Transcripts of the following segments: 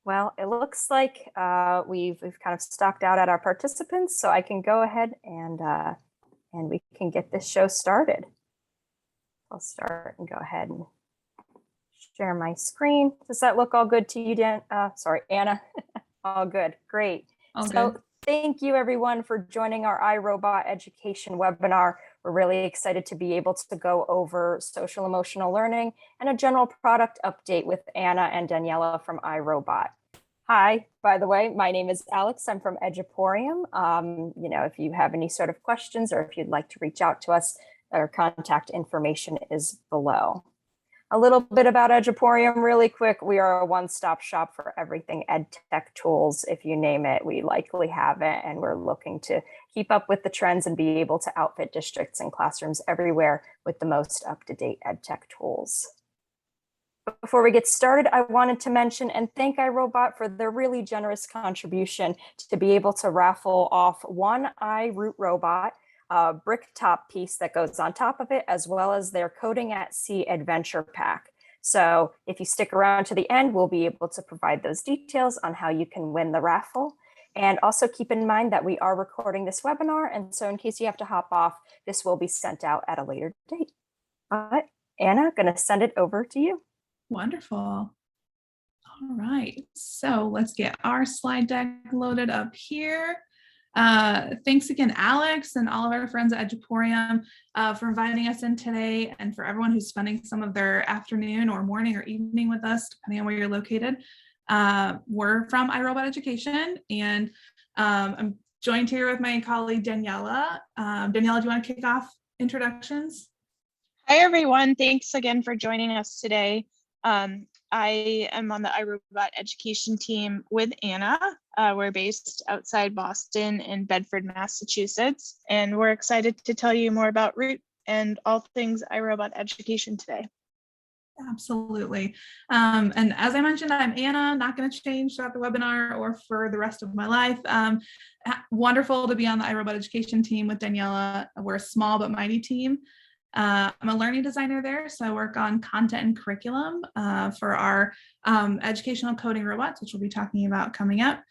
Well, it looks like we've kind of stocked out at our participants, so I can go ahead and we can get this show started. I'll start and go ahead and share my screen. Does that look all good to you, sorry, Anna? All good, great. Good. Thank you everyone for joining our iRobot education webinar. We're really excited to be able to go over social emotional learning and a general product update with Anna and Daniella from iRobot. Hi, by the way, my name is Alex. I'm from Eduporium. If you have any sort of questions or if you'd like to reach out to us, our contact information is below. A little bit about Eduporium really quick. We are a one-stop shop for everything EdTech tools. If you name it, we likely have it, and we're looking to keep up with the trends and be able to outfit districts and classrooms everywhere with the most up-to-date EdTech tools. Before we get started, I wanted to mention and thank iRobot for their really generous contribution to be able to raffle off one iRoot robot, a brick top piece that goes on top of it, as well as their Coding at Sea adventure pack. So if you stick around to the end, we'll be able to provide those details on how you can win the raffle. And also keep in mind that we are recording this webinar, and so in case you have to hop off, this will be sent out at a later date. But Anna, going to send it over to you. Wonderful. All right, so let's get our slide deck loaded up here. Thanks again, Alex, and all of our friends at Eduporium for inviting us in today, and for everyone who's spending some of their afternoon or morning or evening with us, depending on where you're located. We're from iRobot Education, and I'm joined here with my colleague, Daniella. Daniella, do you want to kick off introductions? Hi, everyone. Thanks again for joining us today. I am on the iRobot education team with Anna. We're based outside Boston in Bedford, Massachusetts, and we're excited to tell you more about Root and all things iRobot education today. Absolutely. And as I mentioned, I'm Anna, not going to change throughout the webinar or for the rest of my life. Wonderful to be on the iRobot education team with Daniella. We're a small but mighty team. I'm a learning designer there, so I work on content and curriculum for our educational coding robots, which we'll be talking about coming up.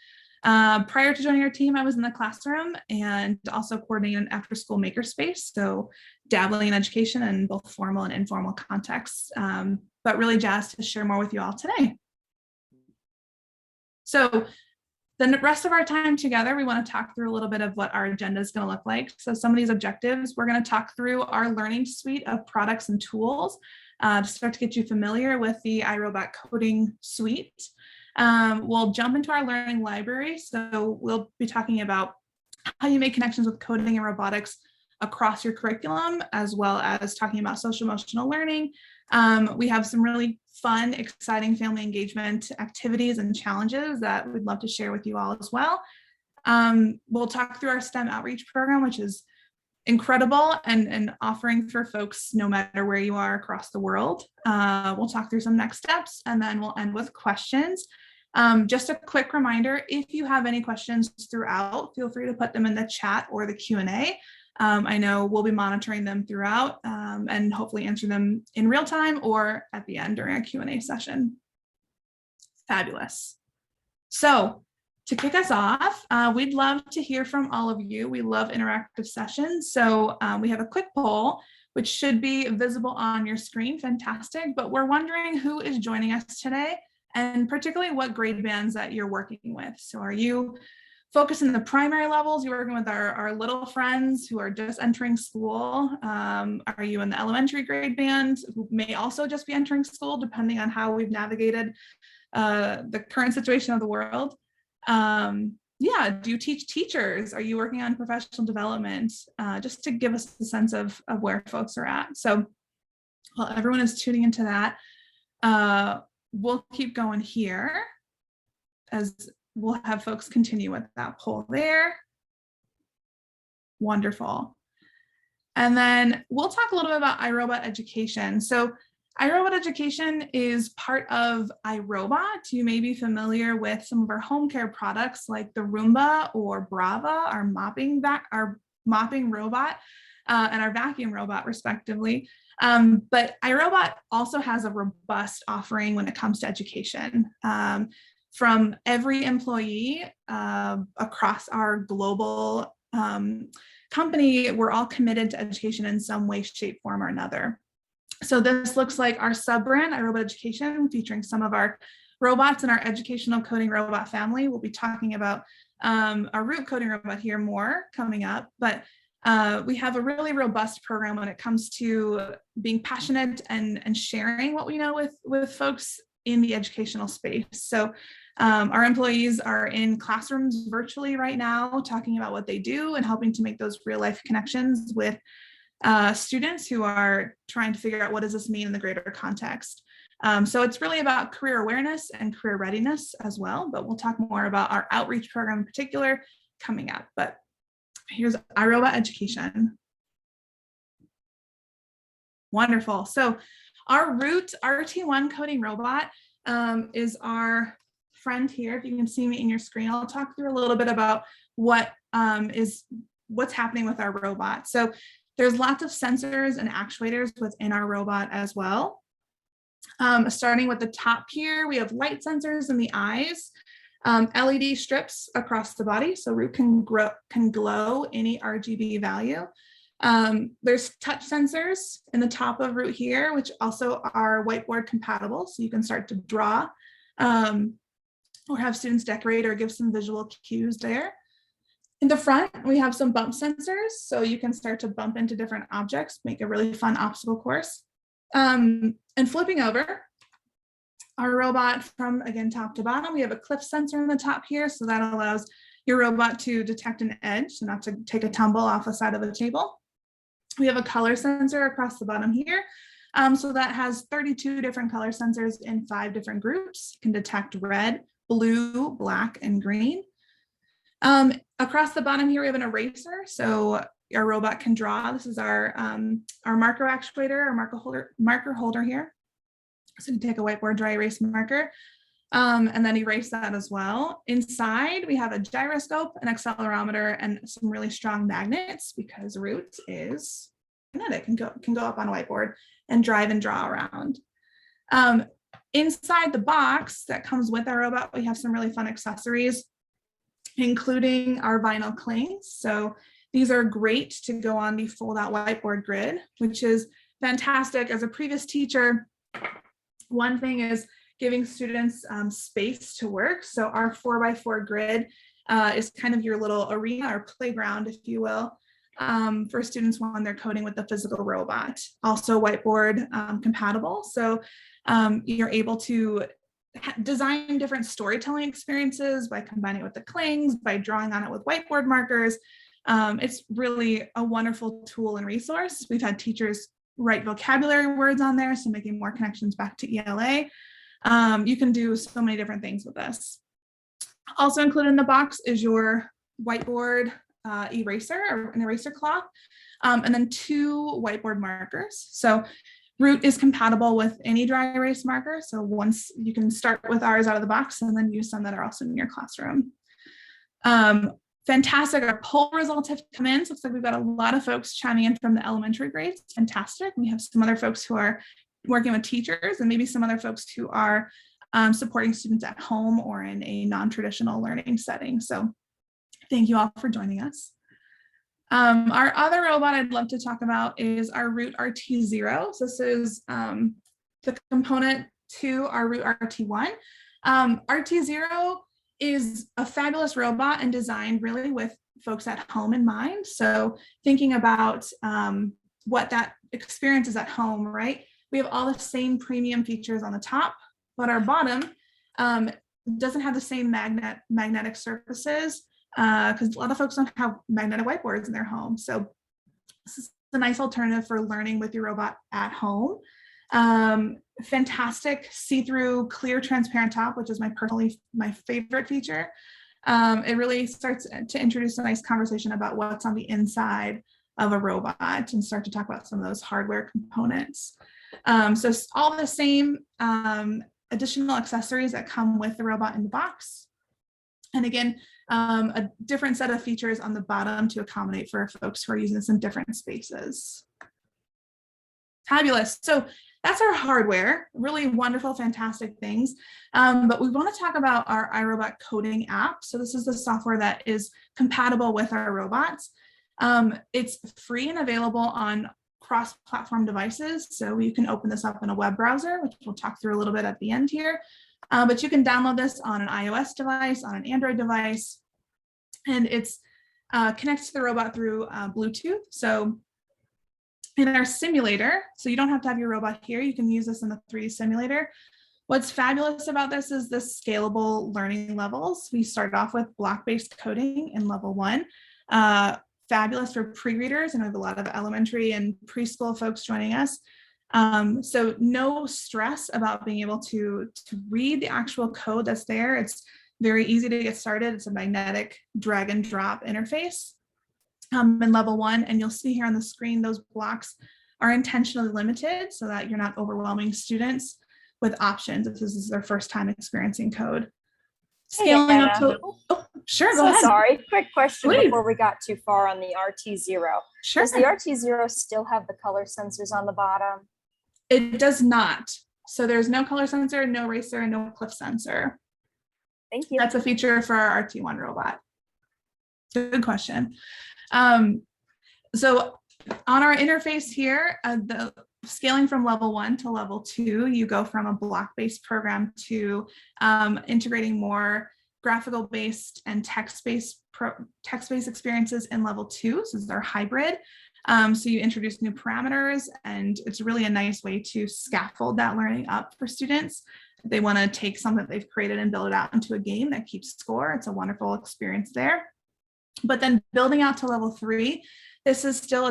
Prior to joining our team, I was in the classroom and also coordinating an after-school makerspace, so dabbling in education in both formal and informal contexts, but really jazzed to share more with you all today. So the rest of our time together, we want to talk through a little bit of what our agenda is going to look like. So some of these objectives, we're going to talk through our learning suite of products and tools to start to get you familiar with the iRobot coding suite. We'll jump into our learning library. So we'll be talking about how you make connections with coding and robotics across your curriculum, as well as talking about social emotional learning. We have some really fun, exciting family engagement activities and challenges that we'd love to share with you all as well. We'll talk through our STEM outreach program, which is incredible and offering for folks no matter where you are across the world. We'll talk through some next steps, and then we'll end with questions. Just a quick reminder, if you have any questions throughout, feel free to put them in the chat or the Q&A. I know we'll be monitoring them throughout and hopefully answer them in real time or at the end during a Q&A session. Fabulous. So to kick us off, we'd love to hear from all of you. We love interactive sessions. So we have a quick poll, which should be visible on your screen. Fantastic. But we're wondering who is joining us today, and particularly what grade bands that you're working with. So are you focused in the primary levels? You're working with our little friends who are just entering school? Are you in the elementary grade band who may also just be entering school, depending on how we've navigated the current situation of the world? Yeah, do you teach teachers? Are you working on professional development? Just to give us a sense of where folks are at. So while everyone is tuning into that, we'll keep going here as we'll have folks continue with that poll there. Wonderful. And then we'll talk a little bit about iRobot education. So iRobot education is part of iRobot. You may be familiar with some of our home care products like the Roomba or Brava, our mopping robot, and our vacuum robot, respectively. But iRobot also has a robust offering when it comes to education. from every employee across our global company. We're all committed to education in some way, shape, form, or another. So this looks like our sub-brand, iRobot Education, featuring some of our robots in our educational coding robot family. We'll be talking about our root coding robot here more coming up, but we have a really robust program when it comes to being passionate and sharing what we know with folks in the educational space. So our employees are in classrooms virtually right now, talking about what they do and helping to make those real life connections with students who are trying to figure out what does this mean in the greater context. So it's really about career awareness and career readiness as well, but we'll talk more about our outreach program in particular coming up. But here's iRobot Education. Wonderful. So our root RT1 coding robot is our friend here. If you can see me in your screen, I'll talk through a little bit about what's happening with our robot. So there's lots of sensors and actuators within our robot as well. Starting with the top here, we have light sensors in the eyes, LED strips across the body, so root can glow any RGB value. There's touch sensors in the top of root here, which also are whiteboard compatible, so you can start to draw or have students decorate or give some visual cues there. In the front, we have some bump sensors, so you can start to bump into different objects, make a really fun obstacle course. And flipping over our robot from, again, top to bottom, we have a cliff sensor in the top here, so that allows your robot to detect an edge, so not to take a tumble off the side of the table. We have a color sensor across the bottom here, so that has 32 different color sensors in 5 different groups. It can detect red, blue, black, and green. Across the bottom here, we have an eraser, so our robot can draw. This is our marker actuator, our marker holder here. So you can take a whiteboard dry erase marker and then erase that as well. Inside, we have a gyroscope, an accelerometer, and some really strong magnets because root is magnetic and can go up on a whiteboard and drive and draw around. Inside the box that comes with our robot, we have some really fun accessories, including our vinyl clings. So these are great to go on the fold-out whiteboard grid, which is fantastic. As a previous teacher, one thing is giving students space to work. So our 4x4 grid is kind of your little arena or playground, if you will, for students when they're coding with the physical robot. Also whiteboard compatible. So you're able to design different storytelling experiences by combining it with the clings, by drawing on it with whiteboard markers. It's really a wonderful tool and resource. We've had teachers write vocabulary words on there, so making more connections back to ELA. You can do so many different things with this. Also included in the box is your whiteboard eraser or an eraser cloth, and then 2 whiteboard markers. So root is compatible with any dry erase marker. So once you can start with ours out of the box and then use some that are also in your classroom. Fantastic. Our poll results have come in. So it looks like we've got a lot of folks chiming in from the elementary grades. Fantastic. We have some other folks who are working with teachers and maybe some other folks who are supporting students at home or in a non-traditional learning setting. So thank you all for joining us. Our other robot I'd love to talk about is our Root RT0. So this is the component to our Root RT1. RT0 is a fabulous robot and designed really with folks at home in mind. So thinking about what that experience is at home, right? We have all the same premium features on the top, but our bottom doesn't have the same magnetic surfaces because a lot of folks don't have magnetic whiteboards in their home. So this is a nice alternative for learning with your robot at home. Fantastic see-through clear transparent top, which is my favorite feature. It really starts to introduce a nice conversation about what's on the inside of a robot and start to talk about some of those hardware components. So all the same additional accessories that come with the robot in the box. And again, a different set of features on the bottom to accommodate for folks who are using this in different spaces. Fabulous. So that's our hardware, really wonderful, fantastic things. But we want to talk about our iRobot coding app. So this is the software that is compatible with our robots. It's free and available on cross-platform devices. So you can open this up in a web browser, which we'll talk through a little bit at the end here. But you can download this on an iOS device, on an Android device, and it's connects to the robot through Bluetooth. So in our simulator, so you don't have to have your robot here, you can use this in the 3D simulator. What's fabulous about this is the scalable learning levels. We start off with block-based coding in level 1. Fabulous for pre-readers, and we have a lot of elementary and preschool folks joining us. So no stress about being able to read the actual code that's there. It's very easy to get started. It's a magnetic drag and drop interface in level 1. And you'll see here on the screen, those blocks are intentionally limited so that you're not overwhelming students with options if this is their first time experiencing code. Scaling up to, oh, sure, go ahead. Sorry, quick question Please. before we got too far on the RT0. Sure. Does the RT0 still have the color sensors on the bottom? It does not. So there's no color sensor, no eraser, and no cliff sensor. Thank you. That's a feature for our RT1 robot. Good question. So on our interface here, the scaling from level 1 to level 2, you go from a block-based program to integrating more graphical-based and text-based experiences in level 2. So this is our hybrid. So you introduce new parameters, and it's really a nice way to scaffold that learning up for students. If they want to take something that they've created and build it out into a game that keeps score, it's a wonderful experience there. But then building out to level 3, this is still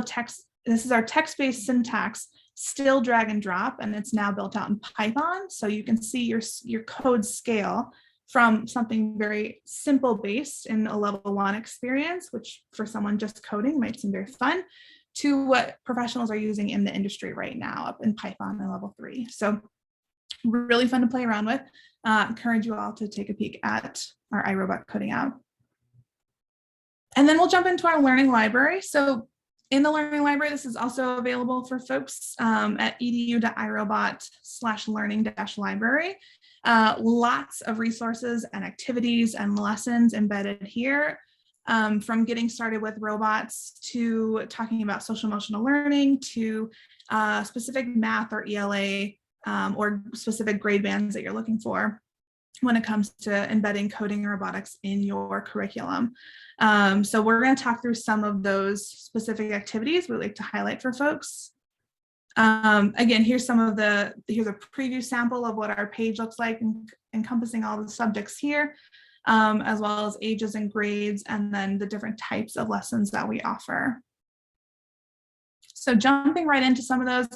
this is our text-based syntax, still drag and drop, and it's now built out in Python. So you can see your code scale from something very simple based in a level 1 experience, which for someone just coding might seem very fun, to what professionals are using in the industry right now up in Python in level 3. So really fun to play around with. Encourage you all to take a peek at our iRobot coding app. And then we'll jump into our learning library. So in the learning library, this is also available for folks at edu.irobot/learning-library. Lots of resources and activities and lessons embedded here, from getting started with robots to talking about social emotional learning to specific math or ELA or specific grade bands that you're looking for when it comes to embedding coding and robotics in your curriculum. So we're going to talk through some of those specific activities we'd like to highlight for folks. Again, here's a preview sample of what our page looks like, encompassing all the subjects here, as well as ages and grades, and then the different types of lessons that we offer. So jumping right into some of those,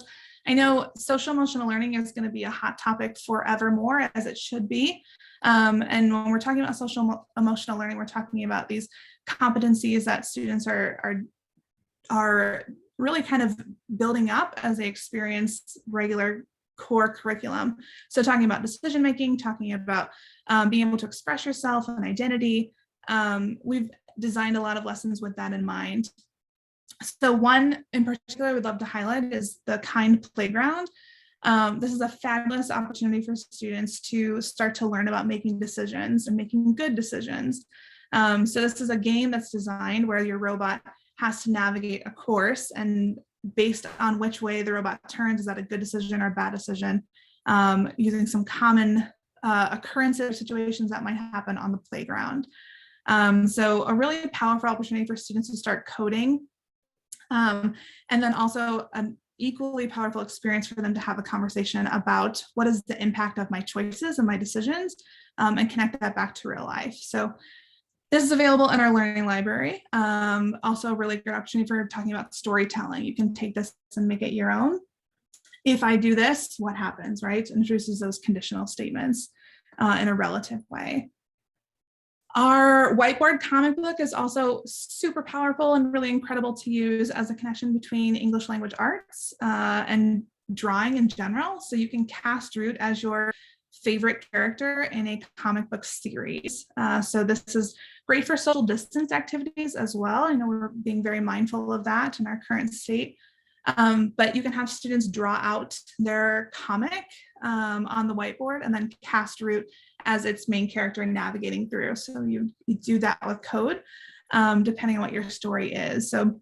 I know social emotional learning is going to be a hot topic forevermore, as it should be. And when we're talking about social emotional learning, we're talking about these competencies that students are really kind of building up as they experience regular core curriculum. So talking about decision making, talking about being able to express yourself and identity. We've designed a lot of lessons with that in mind. So one in particular we'd love to highlight is the Kind Playground. This is a fabulous opportunity for students to start to learn about making decisions and making good decisions. So this is a game that's designed where your robot has to navigate a course, and based on which way the robot turns, is that a good decision or a bad decision, using some common occurrences, situations that might happen on the playground. So a really powerful opportunity for students to start coding. And then also an equally powerful experience for them to have a conversation about what is the impact of my choices and my decisions, and connect that back to real life. So this is available in our learning library. Also a really good opportunity for talking about storytelling. You can take this and make it your own. If I do this, what happens, right? It introduces those conditional statements in a relative way. Our Whiteboard comic book is also super powerful and really incredible to use as a connection between English language arts and drawing in general. So you can cast Root as your favorite character in a comic book series. So this is great for social distance activities as well. I know we're being very mindful of that in our current state. But you can have students draw out their comic on the whiteboard and then cast Root as its main character navigating through. So you do that with code, depending on what your story is. So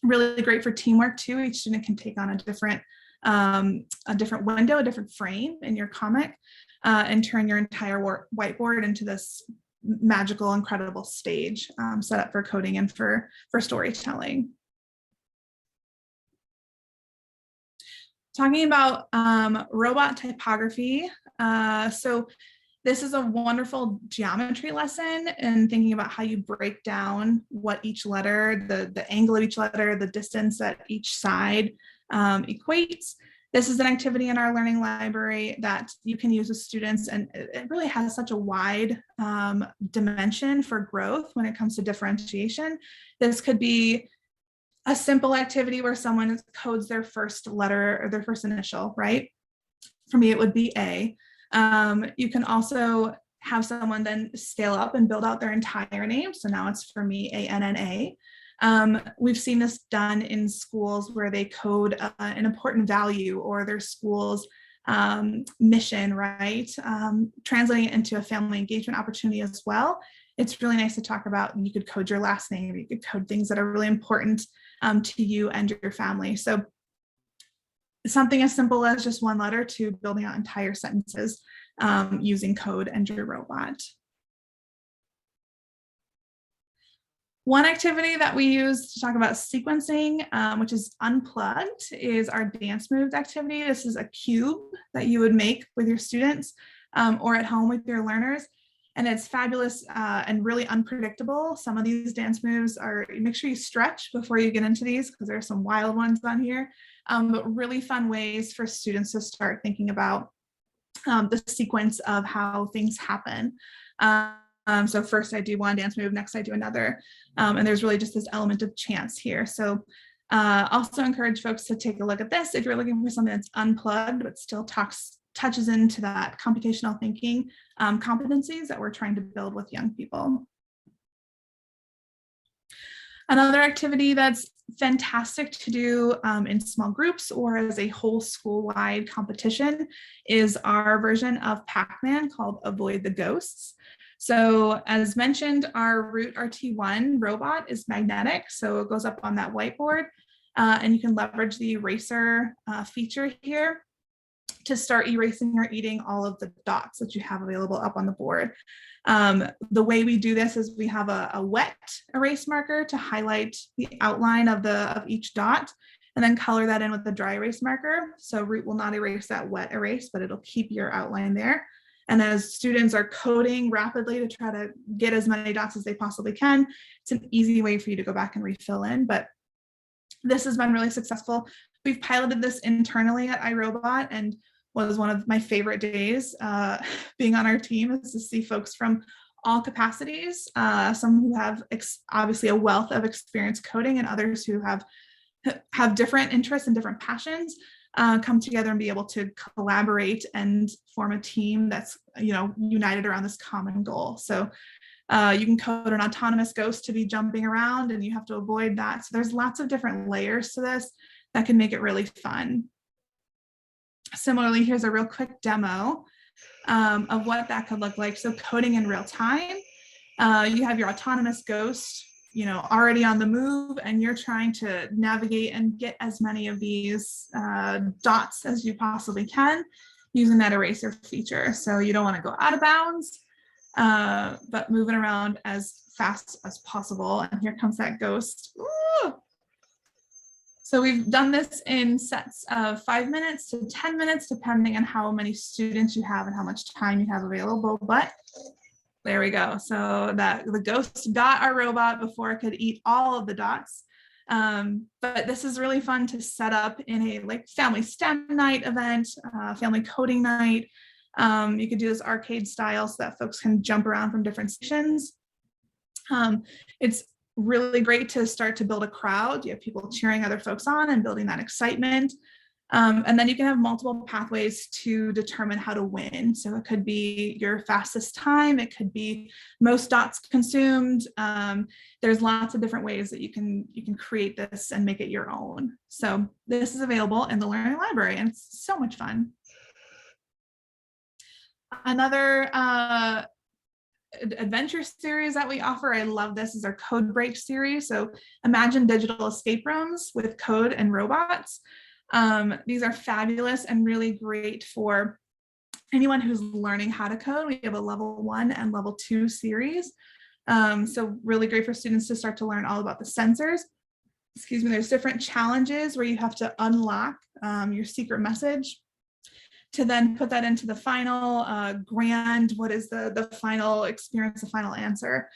really great for teamwork too. Each student can take on a different window, a different frame in your comic, and turn your entire whiteboard into this magical, incredible stage set up for coding and for storytelling. Talking about robot typography. So this is a wonderful geometry lesson and thinking about how you break down what each letter, the angle of each letter, the distance that each side equates. This is an activity in our learning library that you can use with students, and it really has such a wide dimension for growth when it comes to differentiation. This could be a simple activity where someone codes their first letter or their first initial, right? For me, it would be A. You can also have someone then scale up and build out their entire name. So now it's, for me, ANNA. We've seen this done in schools where they code an important value or their school's mission, right? Translating it into a family engagement opportunity as well. It's really nice to talk about, you could code your last name, you could code things that are really important to you and your family. So something as simple as just one letter to building out entire sentences using code and your robot. One activity that we use to talk about sequencing, which is unplugged, is our dance moves activity. This is a cube that you would make with your students or at home with your learners. And it's fabulous and really unpredictable. Some of these dance moves are, make sure you stretch before you get into these because there are some wild ones on here, but really fun ways for students to start thinking about the sequence of how things happen. So first I do one dance move, next I do another. And there's really just this element of chance here. So also encourage folks to take a look at this if you're looking for something that's unplugged, but still touches into that computational thinking competencies that we're trying to build with young people. Another activity that's fantastic to do in small groups or as a whole school-wide competition is our version of Pacman called Avoid the Ghosts. So as mentioned, our Root RT1 robot is magnetic, so it goes up on that whiteboard, and you can leverage the eraser feature here to start erasing or eating all of the dots that you have available up on the board. The way we do this is we have a wet erase marker to highlight the outline of each dot, and then color that in with the dry erase marker. So Root will not erase that wet erase, but it'll keep your outline there. And as students are coding rapidly to try to get as many dots as they possibly can, it's an easy way for you to go back and refill in. But this has been really successful. We've piloted this internally at iRobot, and was one of my favorite days being on our team is to see folks from all capacities, some who have obviously a wealth of experience coding and others who have different interests and different passions come together and be able to collaborate and form a team that's united around this common goal. So you can code an autonomous ghost to be jumping around and you have to avoid that. So there's lots of different layers to this that can make it really fun. Similarly, here's a real quick demo of what that could look like. So coding in real time, you have your autonomous ghost, already on the move, and you're trying to navigate and get as many of these dots as you possibly can using that eraser feature. So you don't want to go out of bounds, but moving around as fast as possible. And here comes that ghost. Ooh. So we've done this in sets of 5 minutes to 10 minutes, depending on how many students you have and how much time you have available, but there we go. So that the ghost got our robot before it could eat all of the dots. But this is really fun to set up in a family STEM night event, family coding night. You could do this arcade style so that folks can jump around from different sections. It's really great to start to build a crowd. You have people cheering other folks on and building that excitement. And then you can have multiple pathways to determine how to win. So it could be your fastest time, it could be most dots consumed. There's lots of different ways that you can create this and make it your own. So this is available in the Learning Library, and it's so much fun. Another adventure series that we offer, I love this, is our Code Break series. So imagine digital escape rooms with code and robots. These are fabulous and really great for anyone who's learning how to code. We have a level 1 and level 2 series. So really great for students to start to learn all about the sensors. Excuse me, there's different challenges where you have to unlock your secret message to then put that into the final what is the final experience, the final answer.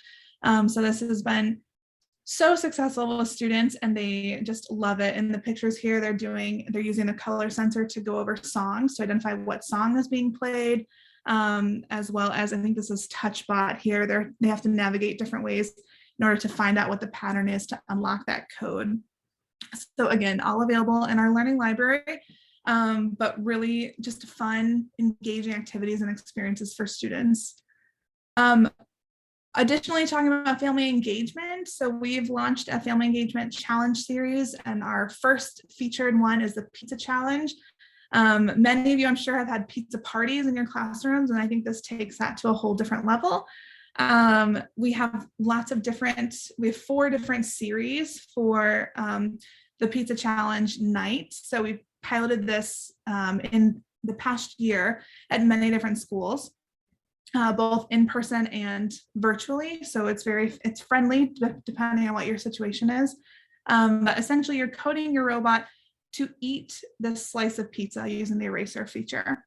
So this has been so successful with students, and they just love it. In the pictures here, they're using the color sensor to go over songs to identify what song is being played, as well as, I think this is TouchBot here. They have to navigate different ways in order to find out what the pattern is to unlock that code. So again, all available in our Learning Library, but really just fun, engaging activities and experiences for students. Additionally, talking about family engagement, so we've launched a family engagement challenge series, and our first featured one is the pizza challenge. Many of you, I'm sure, have had pizza parties in your classrooms, and I think this takes that to a whole different level. We have we have 4 different series for the pizza challenge night. So we piloted this in the past year at many different schools. Both in person and virtually. So it's friendly depending on what your situation is. But essentially you're coding your robot to eat this slice of pizza using the eraser feature.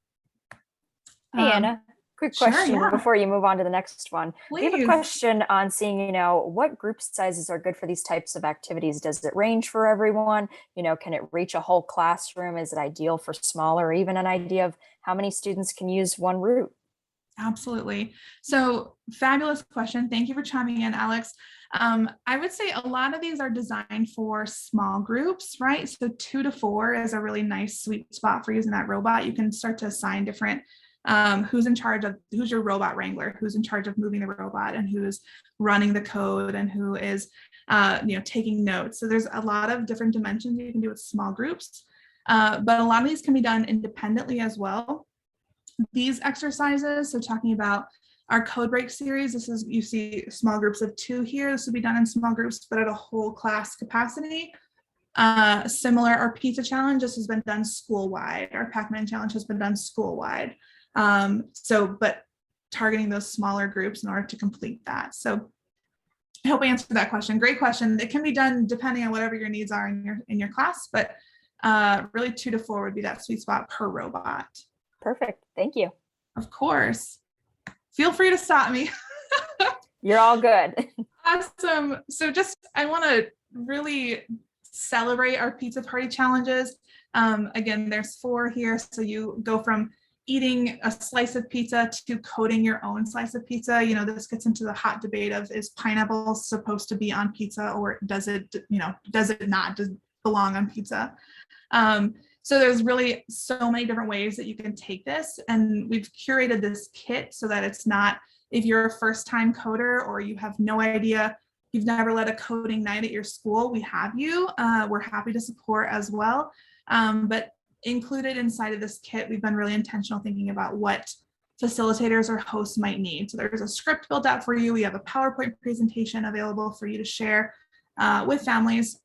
Hey, Anna, quick question before you move on to the next one. Please. We have a question on seeing, what group sizes are good for these types of activities. Does it range for everyone? Can it reach a whole classroom? Is it ideal for smaller, or even an idea of how many students can use one route? Absolutely. So fabulous question. Thank you for chiming in, Alex. I would say a lot of these are designed for small groups, right? So 2 to 4 is a really nice sweet spot for using that robot. You can start to assign different, who's your robot wrangler, who's in charge of moving the robot, and who's running the code, and who is, taking notes. So there's a lot of different dimensions you can do with small groups, but a lot of these can be done independently as well. These exercises, so talking about our Code Break series, you see small groups of 2 here. This would be done in small groups, but at a whole class capacity. Similar, our pizza challenge, this has been done school-wide. Our Pacman challenge has been done school-wide. But targeting those smaller groups in order to complete that. So I hope I answered that question. Great question. It can be done depending on whatever your needs are in your class, but really 2 to 4 would be that sweet spot per robot. Perfect. Thank you. Of course. Feel free to stop me. You're all good. Awesome. So I want to really celebrate our pizza party challenges. Again, there's 4 here. So you go from eating a slice of pizza to coding your own slice of pizza. This gets into the hot debate of, is pineapple supposed to be on pizza, or does it not belong on pizza? So there's really so many different ways that you can take this, and we've curated this kit so that it's not, if you're a first-time coder or you have no idea, you've never led a coding night at your school, we have you. We're happy to support as well. But included inside of this kit, we've been really intentional thinking about what facilitators or hosts might need. So there's a script built out for you. We have a PowerPoint presentation available for you to share with families,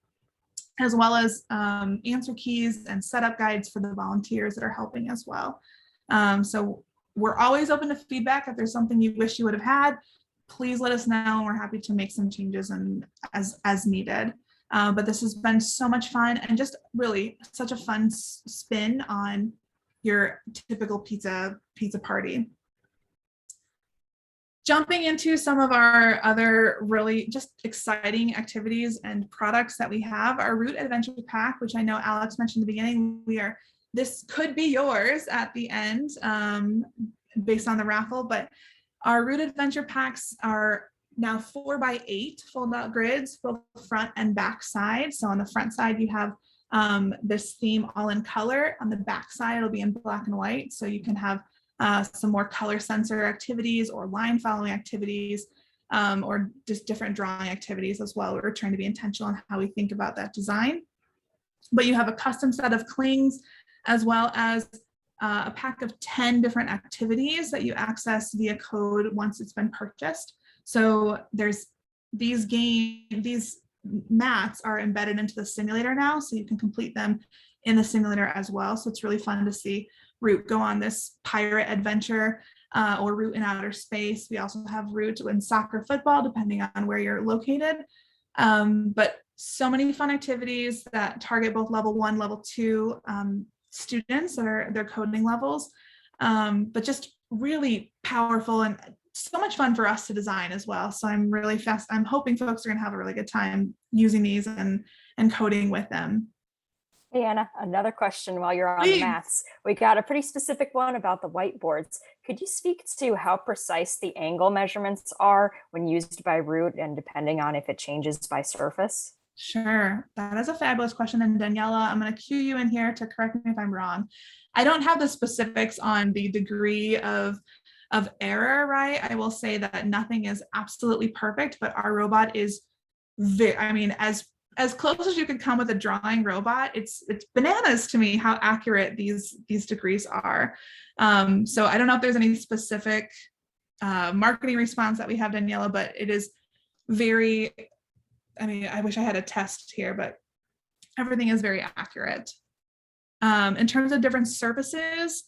as well as answer keys and setup guides for the volunteers that are helping as well. So we're always open to feedback. If there's something you wish you would have had, please let us know, and we're happy to make some changes as needed. But this has been so much fun, and just really such a fun spin on your typical pizza party. Jumping into some of our other really just exciting activities and products that we have, our Root Adventure Pack, which I know Alex mentioned in the beginning, this could be yours at the end based on the raffle, but our Root Adventure Packs are now 4x8 fold out grids, both front and back side. So on the front side, you have this theme all in color. On the back side, it'll be in black and white, so you can have some more color sensor activities or line following activities, or just different drawing activities as well. We're trying to be intentional on how we think about that design. But you have a custom set of clings, as well as a pack of 10 different activities that you access via code once it's been purchased. So there's these mats are embedded into the simulator now, so you can complete them in the simulator as well. So it's really fun to see Root go on this pirate adventure, or Root in outer space. We also have Root in soccer, football, depending on where you're located. But so many fun activities that target both level 1, level 2 students that are their coding levels, but just really powerful and so much fun for us to design as well. So I'm hoping folks are going to have a really good time using these and coding with them. Hey, Anna, another question while you're on the mats. We got a pretty specific one about the whiteboards. Could you speak to how precise the angle measurements are when used by Root and depending on if it changes by surface? Sure, that is a fabulous question. And Daniella, I'm going to cue you in here to correct me if I'm wrong. I don't have the specifics on the degree of error, right? I will say that nothing is absolutely perfect, but our robot is very, I mean, as close as you could come with a drawing robot. It's bananas to me how accurate these degrees are. So I don't know if there's any specific marketing response that we have, Daniella, but it is very, I mean, I wish I had a test here, but everything is very accurate. In terms of different surfaces,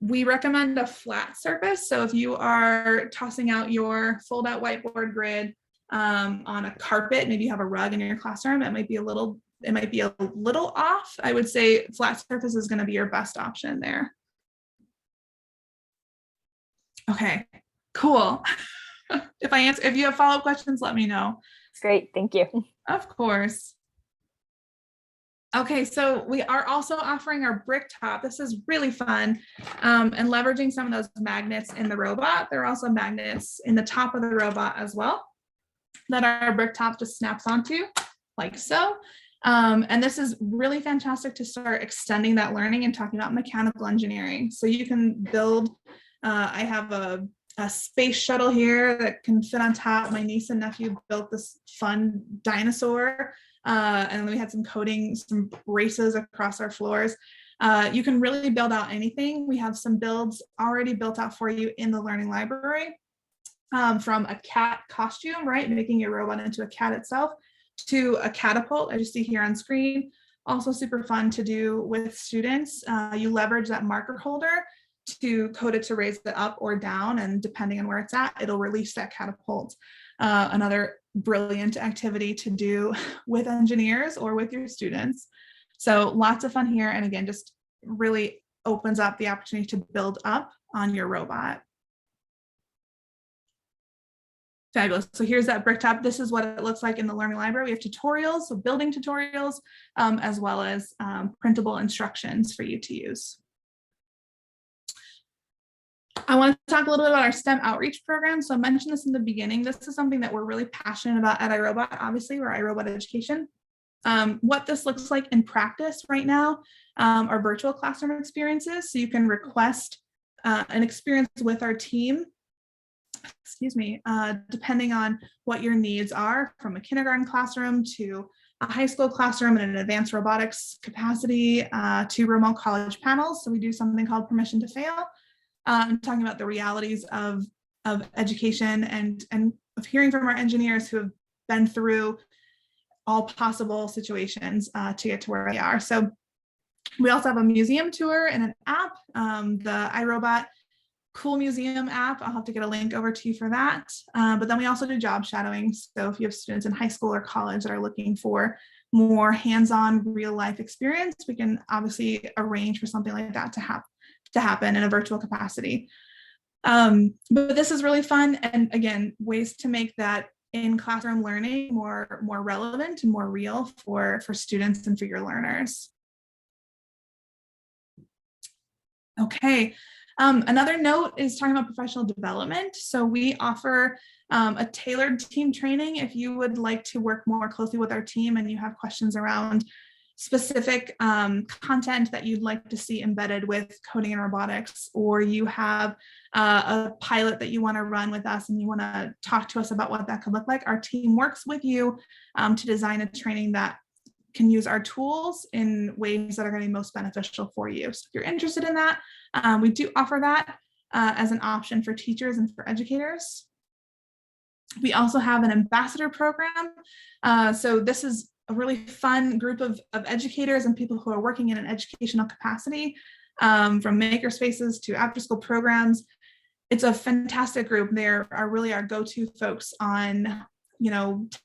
we recommend a flat surface. So if you are tossing out your fold out whiteboard grid on a carpet, maybe you have a rug in your classroom, it might be a little off. I would say flat surface is going to be your best option there. Okay, cool. If you have follow-up questions, let me know. Great, thank you. Of course. Okay, so we are also offering our brick top. This is really fun, and leveraging some of those magnets in the robot. There are also magnets in the top of the robot as well that our brick top just snaps onto, like so. And this is really fantastic to start extending that learning and talking about mechanical engineering. So you can build, I have a space shuttle here that can fit on top. My niece and nephew built this fun dinosaur, and we had some coding, some races across our floors. You can really build out anything. We have some builds already built out for you in the learning library, from a cat costume, right, making your robot into a cat itself, to a catapult, as you see here on screen. Also super fun to do with students. You leverage that marker holder to code it to raise it up or down, and depending on where it's at, it'll release that catapult. Another brilliant activity to do with engineers or with your students. So lots of fun here, and again, just really opens up the opportunity to build up on your robot. Fabulous. So here's that brick top. This is what it looks like in the learning library. We have tutorials, so building tutorials, as well as printable instructions for you to use. I want to talk a little bit about our STEM outreach program. So I mentioned this in the beginning. This is something that we're really passionate about at iRobot. Obviously, we're iRobot Education. What this looks like in practice right now are virtual classroom experiences. So you can request an experience with our team, depending on what your needs are, from a kindergarten classroom to a high school classroom and an advanced robotics capacity, to remote college panels. So we do something called Permission to Fail. Talking about the realities of education and of hearing from our engineers who have been through all possible situations to get to where they are. So we also have a museum tour and an app, the iRobot Cool Museum app. I'll have to get a link over to you for that. But then we also do job shadowing. So if you have students in high school or college that are looking for more hands-on real life experience, we can obviously arrange for something like that to happen in a virtual capacity. But this is really fun. And again, ways to make that in classroom learning more relevant and more real for students and for your learners. Okay, Another note is talking about professional development. So we offer a tailored team training. If you would like to work more closely with our team and you have questions around specific content that you'd like to see embedded with coding and robotics, or you have a pilot that you want to run with us and you want to talk to us about what that could look like, our team works with you to design a training that can use our tools in ways that are going to be most beneficial for you. So if you're interested in that, we do offer that as an option for teachers and for educators. We also have an ambassador program. So this is a really fun group of educators and people who are working in an educational capacity, from makerspaces to after school programs. It's a fantastic group. They are really our go-to folks on,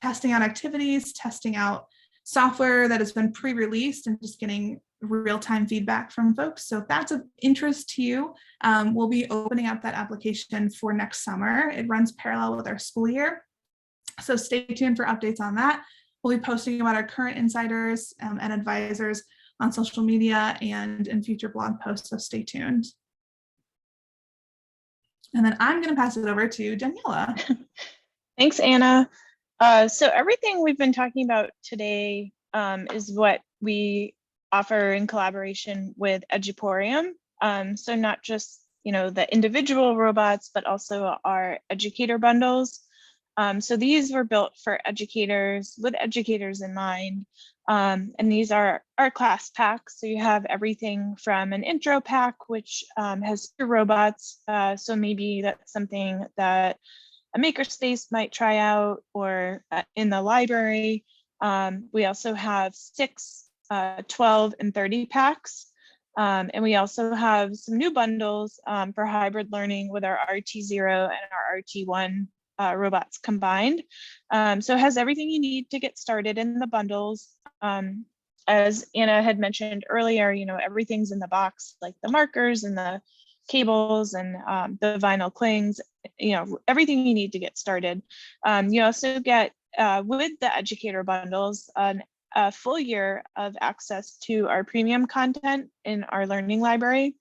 testing out activities, testing out software that has been pre-released and just getting real-time feedback from folks. So if that's of interest to you, we'll be opening up that application for next summer. It runs parallel with our school year. So stay tuned for updates on that. We'll be posting about our current insiders and advisors on social media and in future blog posts, so stay tuned. And then I'm going to pass it over to Daniella. Thanks, Anna. So everything we've been talking about today is what we offer in collaboration with Eduporium. So not just the individual robots, but also our educator bundles. So these were built for educators with educators in mind. And these are our class packs. So you have everything from an intro pack, which has 2 robots. So maybe that's something that a makerspace might try out, or in the library. We also have 6, 12, and 30 packs. And we also have some new bundles for hybrid learning with our RT0 and our RT1 robots combined. So it has everything you need to get started in the bundles. As Anna had mentioned earlier, everything's in the box, like the markers and the cables and the vinyl clings, everything you need to get started. You also get, with the educator bundles, a full year of access to our premium content in our learning library.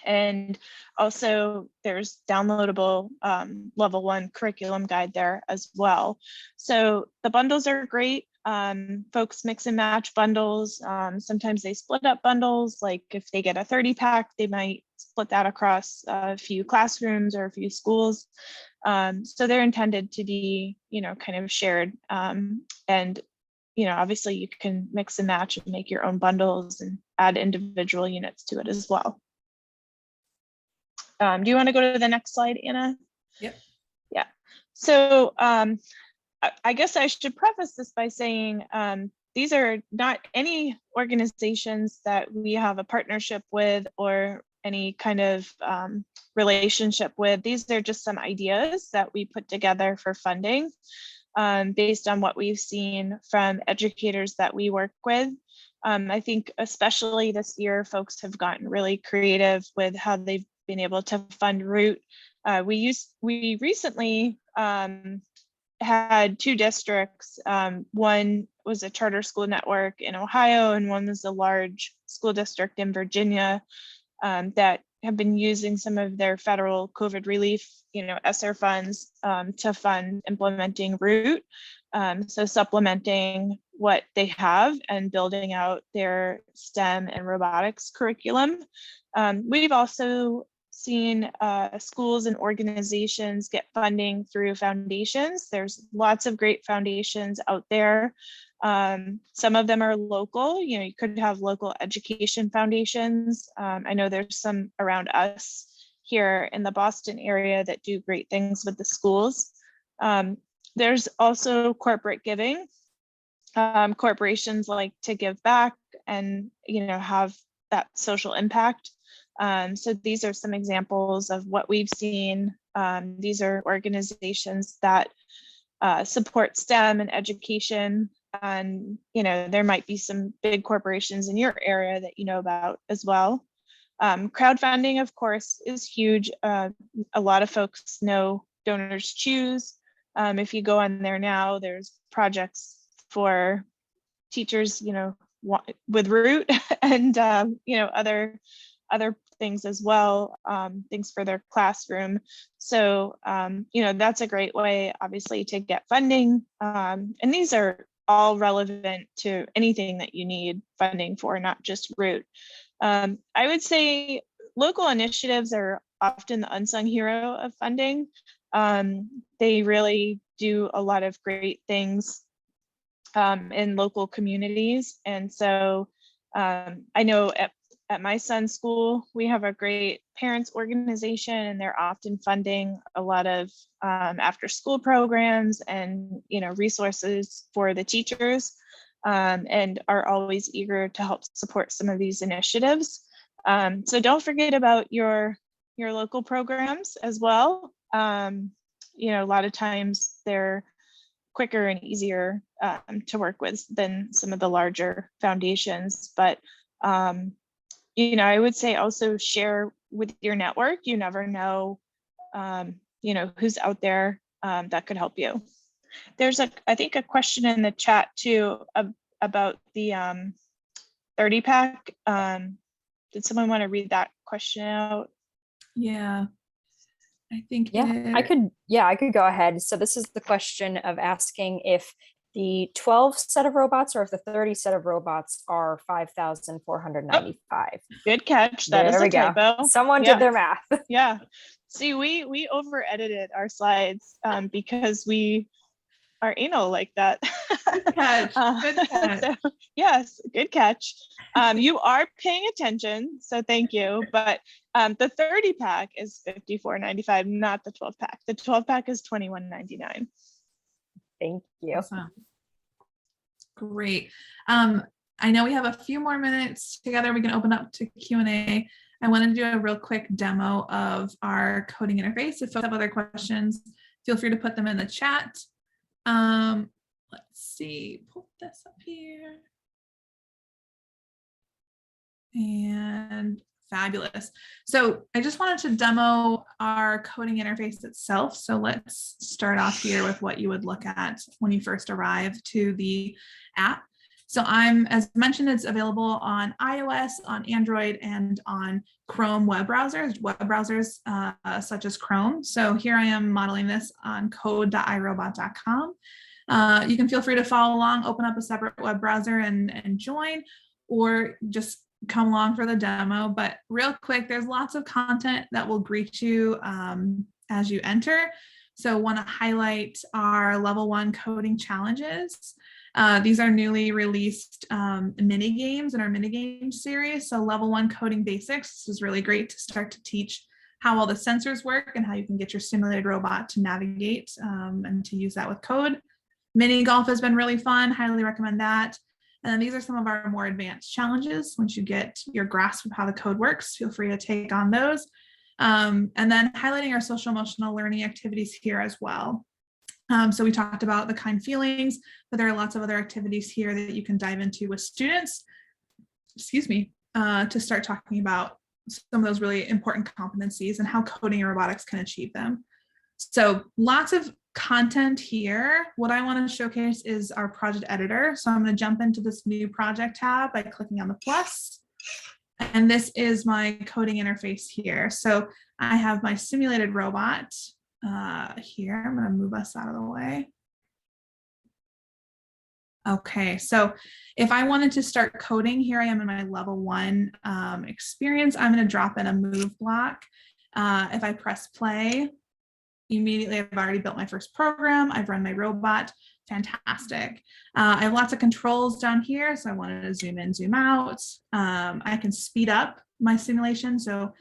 And also there's downloadable level 1 curriculum guide there as well. So the bundles are great. Folks mix and match bundles. Sometimes they split up bundles. Like if they get a 30 pack, they might split that across a few classrooms or a few schools. So they're intended to be, kind of shared. And obviously you can mix and match and make your own bundles and add individual units to it as well. Do you want to go to the next slide, Anna? Yep. Yeah. So I guess I should preface this by saying these are not any organizations that we have a partnership with or any kind of relationship with. These are just some ideas that we put together for funding based on what we've seen from educators that we work with. I think especially this year, folks have gotten really creative with how they've been able to fund Root. We recently had 2 districts. One was a charter school network in Ohio, and one was a large school district in Virginia that have been using some of their federal COVID relief, ESSER funds to fund implementing Root. So supplementing what they have and building out their STEM and robotics curriculum. We've also seen schools and organizations get funding through foundations. There's lots of great foundations out there. Some of them are local. You could have local education foundations. I know there's some around us here in the Boston area that do great things with the schools. There's also corporate giving. Corporations like to give back and have that social impact. So these are some examples of what we've seen. These are organizations that support STEM and education. And there might be some big corporations in your area that you know about as well. Crowdfunding, of course, is huge. A lot of folks know Donors Choose. If you go on there now, there's projects for teachers, with Root and other things as well, things for their classroom. So, that's a great way, obviously, to get funding. And these are all relevant to anything that you need funding for, not just Root. I would say local initiatives are often the unsung hero of funding. They really do a lot of great things in local communities. And so I know at my son's school, we have a great parents organization, and they're often funding a lot of after school programs and resources for the teachers, and are always eager to help support some of these initiatives. So don't forget about your local programs as well. A lot of times they're quicker and easier to work with than some of the larger foundations. But, I would say also share with your network. You never know, who's out there that could help you. There's I think a question in the chat too about the 30 pack. Did someone want to read that question out? Yeah, I think I could go ahead. So this is the question of asking if the 12 set of robots or if the 30 set of robots are 5,495. Good catch. That is a typo. Someone did their math. Yeah. See, we over edited our slides because we are anal like that. Good catch. Good catch. So, yes, good catch. You are paying attention, so thank you. But the 30 pack is $54.95, not the 12 pack. The 12 pack is $21.99. Thank you. Awesome. Great. I know we have a few more minutes together. We can open up to Q&A. I wanted to do a real quick demo of our coding interface. If folks have other questions, feel free to put them in the chat. Let's see, pull this up here. And fabulous. So I just wanted to demo our coding interface itself. So let's start off here with what you would look at when you first arrive to the app. So as mentioned, it's available on iOS, on Android, and on Chrome web browsers such as Chrome. So here I am modeling this on code.irobot.com. You can feel free to follow along, open up a separate web browser and join, or just come along for the demo. But real quick, there's lots of content that will greet you as you enter. So want to highlight our level 1 coding challenges. These are newly released mini games in our mini game series. So level 1 coding basics. This is really great to start to teach how all the sensors work and how you can get your simulated robot to navigate and to use that with code. Mini golf has been really fun. Highly recommend that. And then these are some of our more advanced challenges. Once you get your grasp of how the code works, feel free to take on those. And then highlighting our social emotional learning activities here as well. So we talked about the kind feelings, but there are lots of other activities here that you can dive into with students, to start talking about some of those really important competencies and how coding and robotics can achieve them. So lots of content here. What I want to showcase is our project editor. So I'm going to jump into this new project tab by clicking on the plus. And this is my coding interface here. So I have my simulated robot here. I'm going to move us out of the way. Okay, so if I wanted to start coding, here I am in my level 1 experience. I'm going to drop in a move block. If I press play, immediately I've already built my first program. I've run my robot. Fantastic. I have lots of controls down here. So I wanted to zoom in, zoom out. I can speed up my simulation. So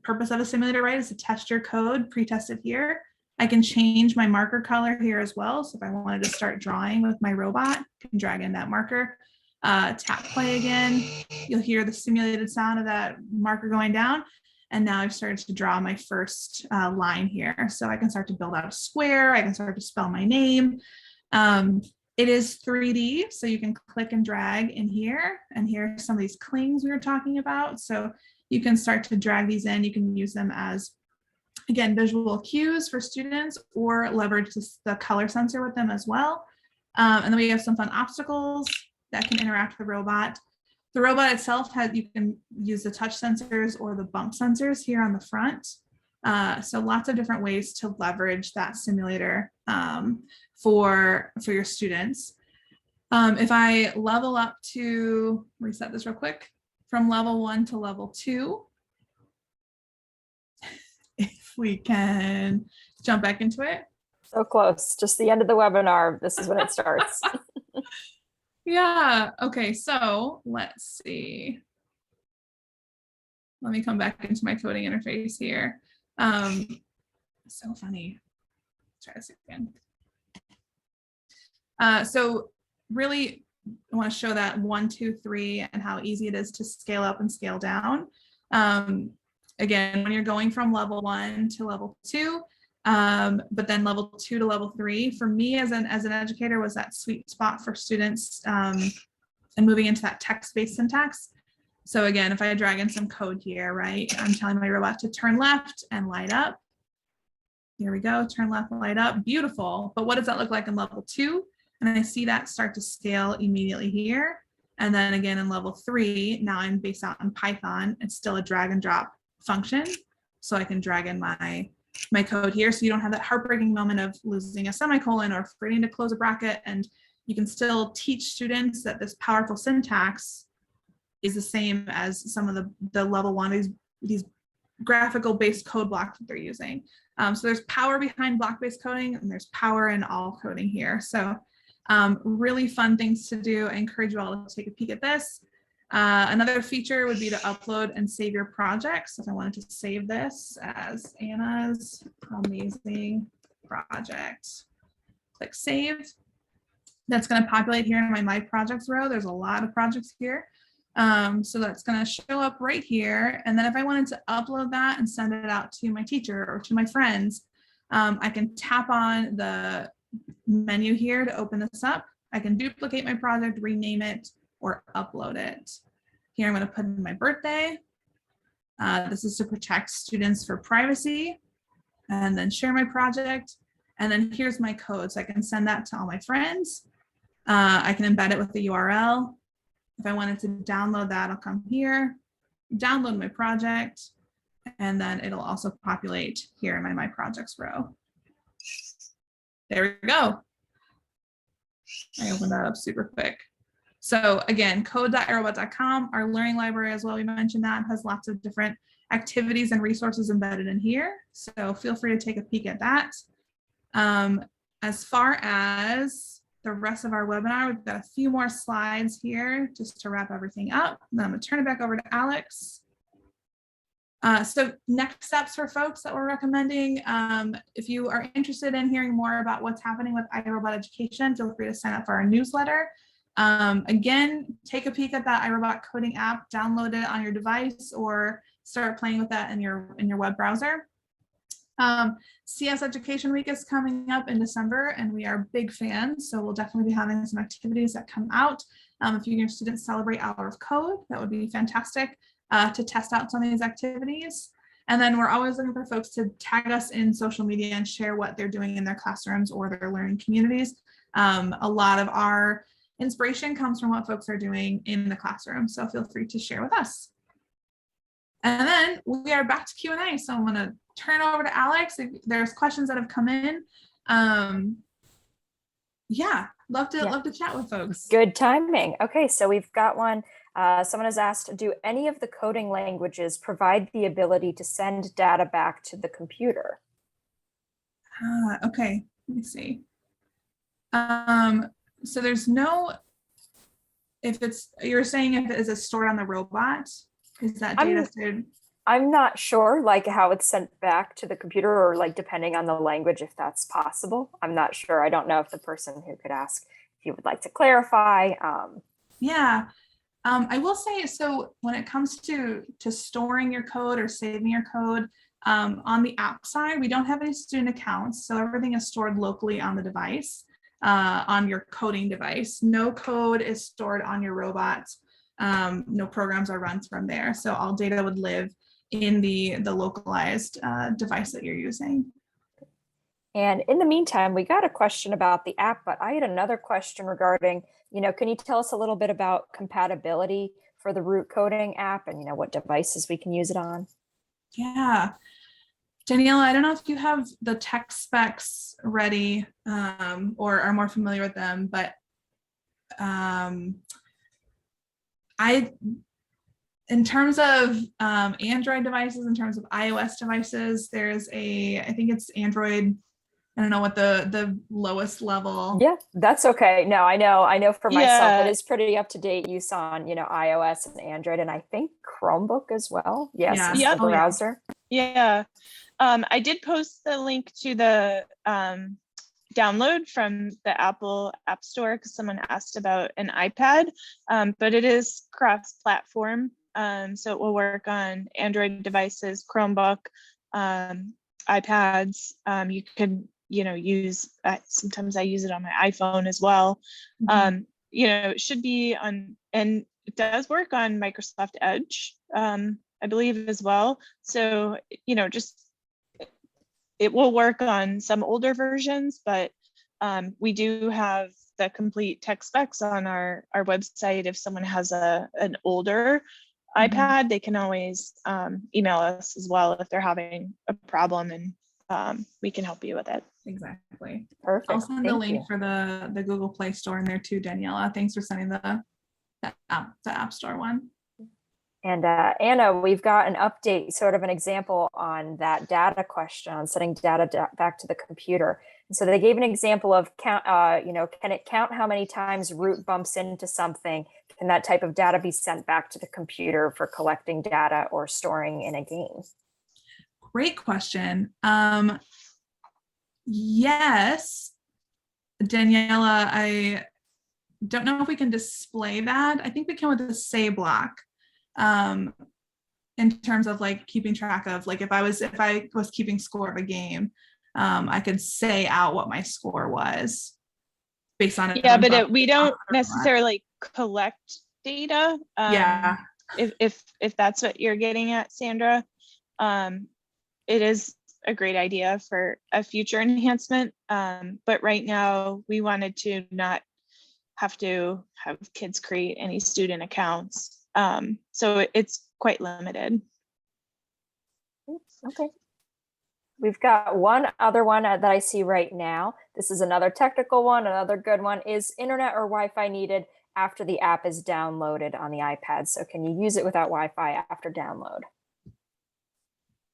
purpose of a simulator, right, is to test your code, pre-test it here. I can change my marker color here as well. So if I wanted to start drawing with my robot, I can drag in that marker, tap play again. You'll hear the simulated sound of that marker going down. And now I've started to draw my first line here. So I can start to build out a square. I can start to spell my name. It is 3D, so you can click and drag in here. And here are some of these clings we were talking about. So you can start to drag these in. You can use them as, again, visual cues for students, or leverage the color sensor with them as well. And then we have some fun obstacles that can interact with the robot. The robot itself you can use the touch sensors or the bump sensors here on the front. So lots of different ways to leverage that simulator for your students. If I level up to, reset this real quick, from level 1 to level 2, if we can jump back into it. So close, just the end of the webinar. This is when it starts. Yeah, okay, so let's see. Let me come back into my coding interface here. So funny. Let's try this again. So really, I want to show that 1, 2, 3 and how easy it is to scale up and scale down. Again, when you're going from level 1 to level 2, but then level 2 to level 3, for me as an educator was that sweet spot for students and moving into that text-based syntax. So again, if I drag in some code here, right, I'm telling my robot to turn left and light up. Here we go, turn left, light up, beautiful. But what does that look like in level 2? And I see that start to scale immediately here. And then again in level 3, now I'm based out in Python, it's still a drag and drop function. So I can drag in my code here. So you don't have that heartbreaking moment of losing a semicolon or forgetting to close a bracket. And you can still teach students that this powerful syntax is the same as some of the level 1, these graphical based code blocks that they're using. So there's power behind block-based coding and there's power in all coding here. So really fun things to do. I encourage you all to take a peek at this. Another feature would be to upload and save your projects. So if I wanted to save this as Anna's amazing project, click save. That's going to populate here in my projects row. There's a lot of projects here. So that's going to show up right here. And then if I wanted to upload that and send it out to my teacher or to my friends, I can tap on the menu here to open this up. I can duplicate my project, rename it, or upload it. Here I'm going to put in my birthday. This is to protect students for privacy, and then share my project. And then here's my code. So I can send that to all my friends. I can embed it with the URL. If I wanted to download that, I'll come here, download my project, and then it'll also populate here in my projects row. There we go. I opened that up super quick. So again, code.irobot.com, our learning library as well, we mentioned that has lots of different activities and resources embedded in here. So feel free to take a peek at that. As far as the rest of our webinar, we've got a few more slides here just to wrap everything up. Then I'm going to turn it back over to Alex. So next steps for folks that we're recommending, if you are interested in hearing more about what's happening with iRobot education, feel free to sign up for our newsletter. Again, take a peek at that iRobot coding app, download it on your device or start playing with that in your web browser. CS Education Week is coming up in December and we are big fans, so we'll definitely be having some activities that come out. If you and your students celebrate Hour of Code, that would be fantastic to test out some of these activities. And then we're always looking for folks to tag us in social media and share what they're doing in their classrooms or their learning communities. A lot of our inspiration comes from what folks are doing in the classroom, so feel free to share with us. And then we are back to Q&A, so I'm going to turn over to Alex. If there's questions that have come in, yeah, love to chat with folks. Good timing. Okay, so we've got one. Someone has asked, do any of the coding languages provide the ability to send data back to the computer? Okay, let me see. So there's no, if it's, you're saying if it is stored on the robot, is that data stored? I'm not sure like how it's sent back to the computer or like depending on the language, if that's possible. I'm not sure. I don't know if the person who could ask, if you would like to clarify. Yeah, I will say, so when it comes to storing your code or saving your code, on the app side, we don't have any student accounts. So everything is stored locally on the device, on your coding device. No code is stored on your robot. No programs are run from there. So all data would live in the localized device that you're using. And in the meantime, we got a question about the app, but I had another question regarding, can you tell us a little bit about compatibility for the root coding app and, what devices we can use it on? Yeah. Daniela, I don't know if you have the tech specs ready or are more familiar with them, but in terms of Android devices, in terms of iOS devices, there's I think it's Android. I don't know what the lowest level. Yeah, that's okay. No, I know for myself, Yeah. it is pretty up to date use on, iOS and Android, and I think Chromebook as well. Yes, Yeah. it's Yep. the browser. Yeah. I did post the link to the download from the Apple App Store because someone asked about an iPad, but it is cross-platform. So it will work on Android devices, Chromebook, iPads. You could, use, sometimes I use it on my iPhone as well. Mhm. It should be on, and it does work on Microsoft Edge, I believe as well. So, just, it will work on some older versions, but we do have the complete tech specs on our website. If someone has an older iPad, they can always email us as well if they're having a problem, and we can help you with it. Exactly. Perfect. I'll send the Thank link you. for the Google Play Store in there too, Daniela. Thanks for sending the App Store one. And Anna, we've got an update, sort of an example on that data question on sending data back to the computer. And so they gave an example of count, can it count how many times root bumps into something? Can that type of data be sent back to the computer for collecting data or storing in a game? Great question. Yes, Daniela, I don't know if we can display that. I think we can with the say block. In terms of like keeping track of, like if I was keeping score of a game, I could say out what my score was based on it. Yeah, but we don't necessarily collect data. Yeah. If that's what you're getting at, Sandra, it is a great idea for a future enhancement. But right now we wanted to not have to have kids create any student accounts. So it's quite limited. Okay. We've got one other one that I see right now. This is another technical one. Another good one is internet or Wi-Fi needed after the app is downloaded on the iPad. So can you use it without Wi-Fi after download?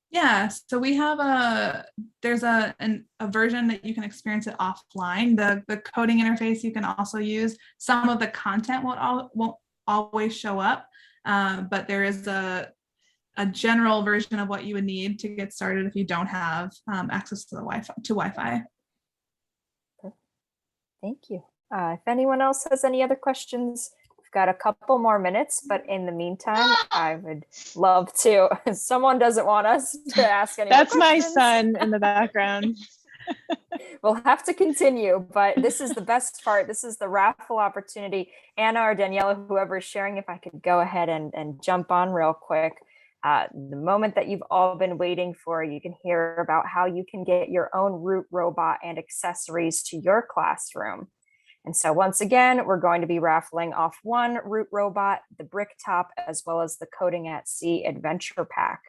Yeah, so we have there's a version that you can experience it offline. The coding interface you can also use. Some of the content won't always show up, but there is a general version of what you would need to get started if you don't have access to Wi-Fi. Thank you. If anyone else has any other questions, we've got a couple more minutes, but in the meantime, I would love to. Someone doesn't want us to ask any That's more my questions. son in the background. We'll have to continue, but this is the best part. This is the raffle opportunity. Anna or Daniela, whoever is sharing, if I could go ahead and jump on real quick. The moment that you've all been waiting for, you can hear about how you can get your own root robot and accessories to your classroom. And so once again, we're going to be raffling off one root robot, the brick top, as well as the Coding at Sea adventure pack.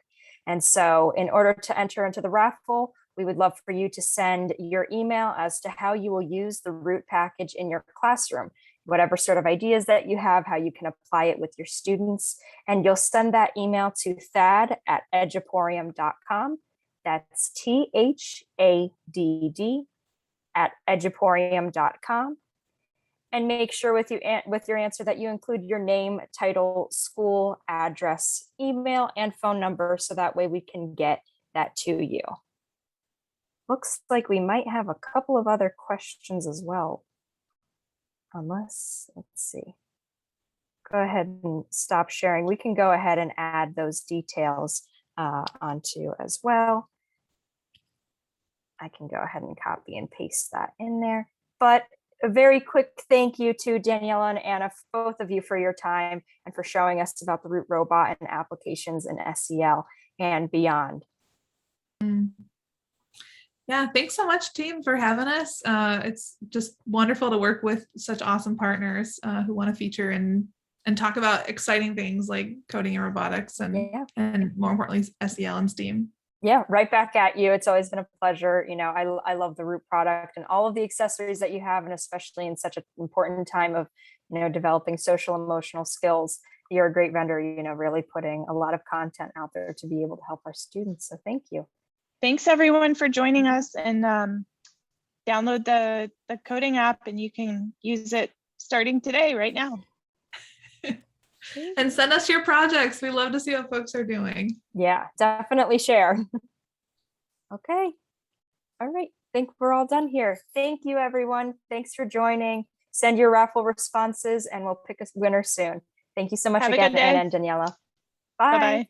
And so in order to enter into the raffle, we would love for you to send your email as to how you will use the root package in your classroom, whatever sort of ideas that you have, how you can apply it with your students. And you'll send that email to thad@eduporium.com. That's THADD@eduporium.com. And make sure with your answer that you include your name, title, school, address, email, and phone number, so that way we can get that to you. Looks like we might have a couple of other questions as well. Unless, let's see. Go ahead and stop sharing. We can go ahead and add those details onto as well. I can go ahead and copy and paste that in there. But a very quick thank you to Daniela and Anna, both of you, for your time and for showing us about the root robot and applications in SEL and beyond. Yeah, thanks so much, team, for having us. It's just wonderful to work with such awesome partners who want to feature in and talk about exciting things like coding and robotics and more importantly, SEL and STEAM. Yeah, right back at you. It's always been a pleasure. You know, I love the Root product and all of the accessories that you have, and especially in such an important time of, you know, developing social emotional skills. You're a great vendor, you know, really putting a lot of content out there to be able to help our students. So thank you. Thanks everyone for joining us, and download the coding app and you can use it starting today, right now. And send us your projects. We love to see what folks are doing. Yeah, definitely share. Okay. All right. Think we're all done here. Thank you, everyone. Thanks for joining. Send your raffle responses and we'll pick a winner soon. Thank you so much Have a again, good day. Anna and Daniela. Bye. Bye-bye.